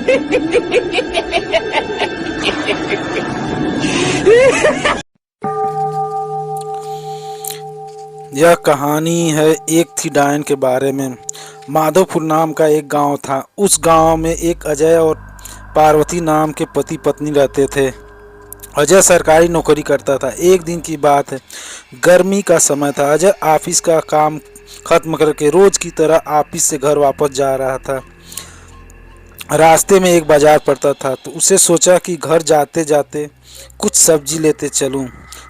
यह कहानी है एक थी डायन के बारे में। माधोपुर नाम का एक गांव था। उस गांव में एक अजय और पार्वती नाम के पति पत्नी रहते थे। अजय सरकारी नौकरी करता था। एक दिन की बात है, गर्मी का समय था। अजय ऑफिस का काम खत्म करके रोज की तरह ऑफिस से घर वापस जा रहा था। रास्ते में एक बाजार पड़ता था, तो उसे सोचा कि घर जाते जाते कुछ सब्जी लेते चलूं।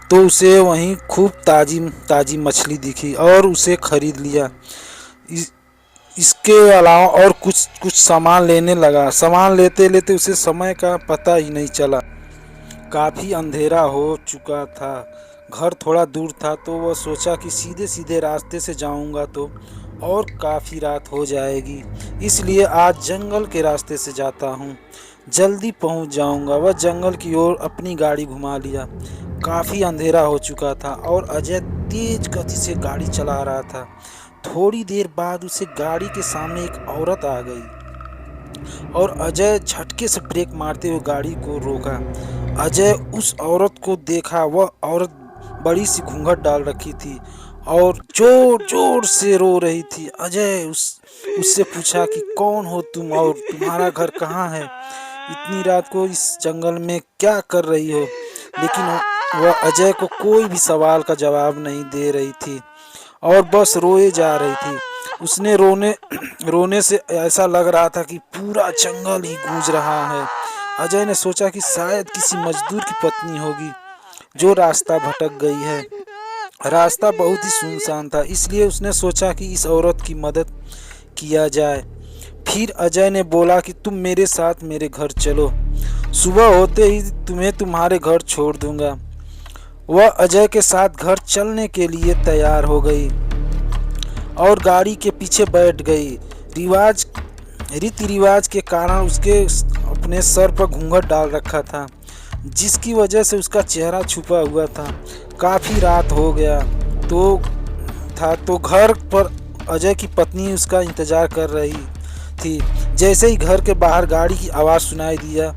तो उसे वहीं खूब ताजी ताजी मछली दिखी और उसे खरीद लिया। इसके अलावा और कुछ सामान लेने लगा। सामान लेते लेते उसे समय का पता ही नहीं चला। काफ़ी अंधेरा हो चुका था। घर थोड़ा दूर था, तो वह सोचा कि सीधे सीधे रास्ते से जाऊंगा तो और काफ़ी रात हो जाएगी, इसलिए आज जंगल के रास्ते से जाता हूँ, जल्दी पहुँच जाऊंगा। वह जंगल की ओर अपनी गाड़ी घुमा लिया। काफ़ी अंधेरा हो चुका था और अजय तेज गति से गाड़ी चला रहा था। थोड़ी देर बाद उसे गाड़ी के सामने एक औरत आ गई और अजय झटके से ब्रेक मारते हुए गाड़ी को रोका। अजय उस औरत को देखा। वह औरत बड़ी सी घूंघट डाल रखी थी और जोर जोर से रो रही थी। अजय उससे पूछा कि कौन हो तुम और तुम्हारा घर कहाँ है? इतनी रात को इस जंगल में क्या कर रही हो? लेकिन वह अजय को कोई भी सवाल का जवाब नहीं दे रही थी और बस रोए जा रही थी। उसने रोने से ऐसा लग रहा था कि पूरा जंगल ही गूंज रहा है। अजय ने सोचा कि शायद किसी मजदूर की पत्नी होगी जो रास्ता भटक गई है। रास्ता बहुत ही सुनसान था, इसलिए उसने सोचा कि इस औरत की मदद किया जाए। फिर अजय ने बोला कि तुम मेरे साथ मेरे घर चलो, सुबह होते ही तुम्हें तुम्हारे घर छोड़ दूंगा। वह अजय के साथ घर चलने के लिए तैयार हो गई और गाड़ी के पीछे बैठ गई। रीति रिवाज के कारण उसके अपने सर पर घूंघट डाल रखा था, जिसकी वजह से उसका चेहरा छुपा हुआ था। काफ़ी रात हो गया तो घर पर अजय की पत्नी उसका इंतज़ार कर रही थी। जैसे ही घर के बाहर गाड़ी की आवाज़ सुनाई दिया,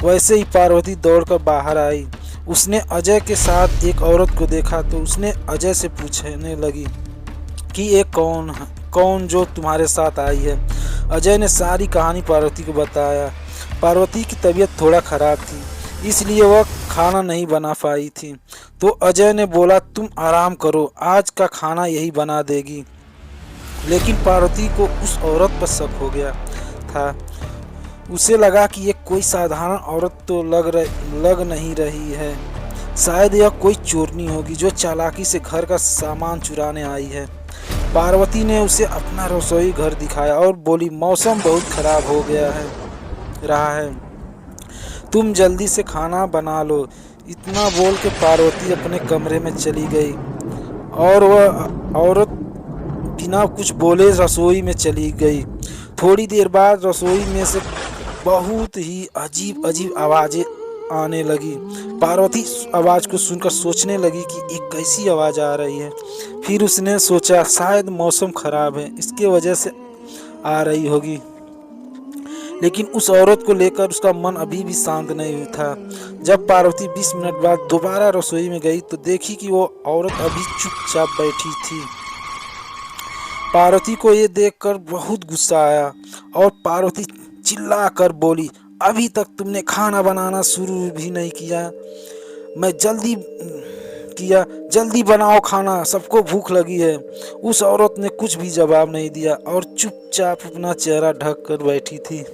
वैसे ही पार्वती दौड़कर बाहर आई। उसने अजय के साथ एक औरत को देखा तो उसने अजय से पूछने लगी कि ये कौन जो तुम्हारे साथ आई है? अजय ने सारी कहानी पार्वती को बताया। पार्वती की तबीयत थोड़ा ख़राब थी, इसलिए वह खाना नहीं बना पाई थी। तो अजय ने बोला तुम आराम करो, आज का खाना यही बना देगी। लेकिन पार्वती को उस औरत पर शक हो गया था। उसे लगा कि ये कोई साधारण औरत तो लग नहीं रही है। शायद यह कोई चोरनी होगी जो चालाकी से घर का सामान चुराने आई है। पार्वती ने उसे अपना रसोई घर दिखाया और बोली मौसम बहुत खराब हो गया रहा है, तुम जल्दी से खाना बना लो। इतना बोल के पार्वती अपने कमरे में चली गई और वह औरत बिना कुछ बोले रसोई में चली गई। थोड़ी देर बाद रसोई में से बहुत ही अजीब अजीब आवाज़ें आने लगी। पार्वती आवाज़ को सुनकर सोचने लगी कि एक कैसी आवाज़ आ रही है। फिर उसने सोचा शायद मौसम खराब है, इसके वजह से आ रही होगी। लेकिन उस औरत को लेकर उसका मन अभी भी शांत नहीं था। जब पार्वती 20 मिनट बाद दोबारा रसोई में गई तो देखी कि वो औरत अभी चुपचाप बैठी थी। पार्वती को ये देखकर बहुत गुस्सा आया और पार्वती चिल्लाकर बोली अभी तक तुमने खाना बनाना शुरू भी नहीं किया। मैं जल्दी बनाओ खाना, सबको भूख लगी है। उस औरत ने कुछ भी जवाब नहीं दिया और चुपचाप अपना चेहरा ढक कर बैठी थी।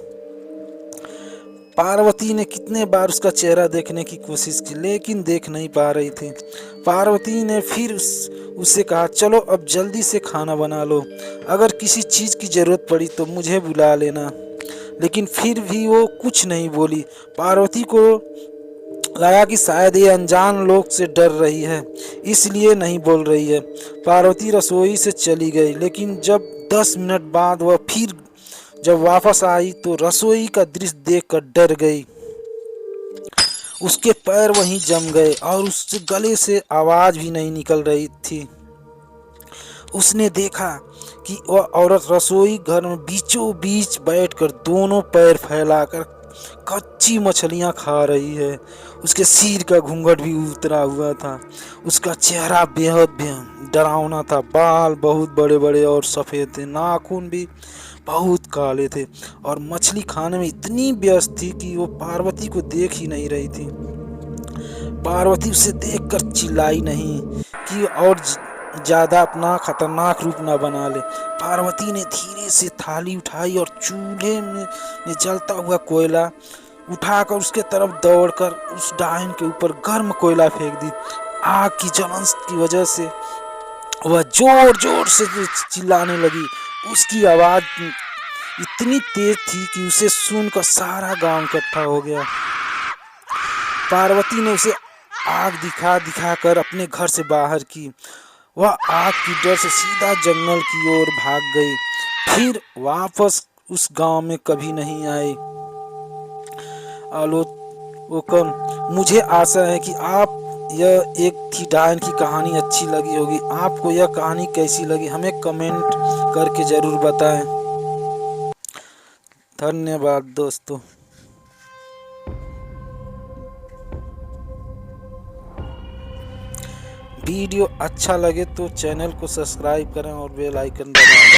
पार्वती ने कितने बार उसका चेहरा देखने की कोशिश की, लेकिन देख नहीं पा रही थी। पार्वती ने फिर उससे कहा चलो अब जल्दी से खाना बना लो, अगर किसी चीज़ की ज़रूरत पड़ी तो मुझे बुला लेना। लेकिन फिर भी वो कुछ नहीं बोली। पार्वती को लगा कि शायद ये अनजान लोग से डर रही है, इसलिए नहीं बोल रही है। पार्वती रसोई से चली गई, लेकिन जब 10 मिनट बाद वह फिर जब वापस आई तो रसोई का दृश्य देखकर डर गई। उसके पैर वहीं जम गए और उसके गले से आवाज़ भी नहीं निकल रही थी। उसने देखा कि वह औरत रसोई घर में बीचों बीच बैठकर दोनों पैर फैलाकर कच्ची मछलियां खा रही है। उसके सिर का घूंघट भी उतरा हुआ था। उसका चेहरा बेहद डरावना था। बाल बहुत बड़े बड़े और सफ़ेद थे, नाखून भी बहुत काले थे और मछली खाने में इतनी व्यस्त थी कि वो पार्वती को देख ही नहीं रही थी। पार्वती उसे देखकर चिल्लाई नहीं कि और ज्यादा अपना खतरनाक रूप न बना ले। पार्वती ने धीरे से थाली उठाई और चूल्हे में जलता हुआ कोयला उठाकर उसके तरफ दौड़कर उस डायन के ऊपर गर्म कोयला फेंक दी। आग की जलन की वजह से वह जोर जोर से चिल्लाने लगी। उसकी आवाज इतनी तेज थी कि उसे सुनकर सारा गांव इकट्ठा हो गया। पार्वती ने उसे आग दिखा दिखा कर अपने घर से बाहर की। वह आग की डर से सीधा जंगल की ओर भाग गई, फिर वापस उस गांव में कभी नहीं आई। आलोकन, मुझे आशा है कि आप यह एक थी डायन की कहानी अच्छी लगी होगी। आपको यह कहानी कैसी लगी हमें कमेंट करके ज़रूर बताएं। धन्यवाद दोस्तों। वीडियो अच्छा लगे तो चैनल को सब्सक्राइब करें और बेल आइकन दबाएं।